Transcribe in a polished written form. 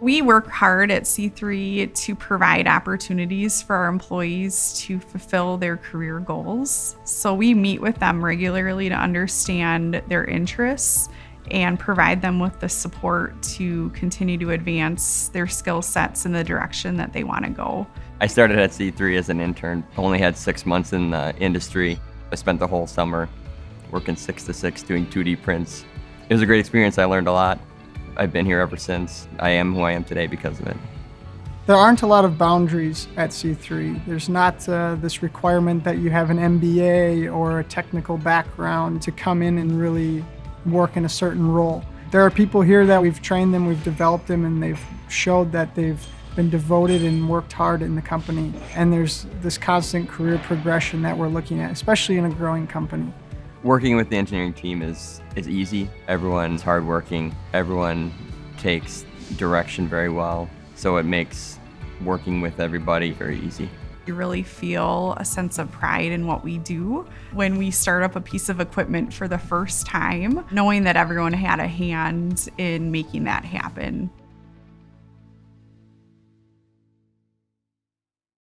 We work hard at C3 to provide opportunities for our employees to fulfill their career goals. So we meet with them regularly to understand their interests and provide them with the support to continue to advance their skill sets in the direction that they want to go. I started at C3 as an intern, only had 6 months in the industry. I spent the whole summer working 6 to 6 doing 2D prints. It was a great experience. I learned a lot. I've been here ever since. I am who I am today because of it. There aren't a lot of boundaries at C3. There's not this requirement that you have an MBA or a technical background to come in and really work in a certain role. There are people here that we've trained them, we've developed them, and they've showed that they've been devoted and worked hard in the company. And there's this constant career progression that we're looking at, especially in a growing company. Working with the engineering team is easy. Everyone's hardworking. Everyone takes direction very well. So it makes working with everybody very easy. You really feel a sense of pride in what we do when we start up a piece of equipment for the first time, knowing that everyone had a hand in making that happen.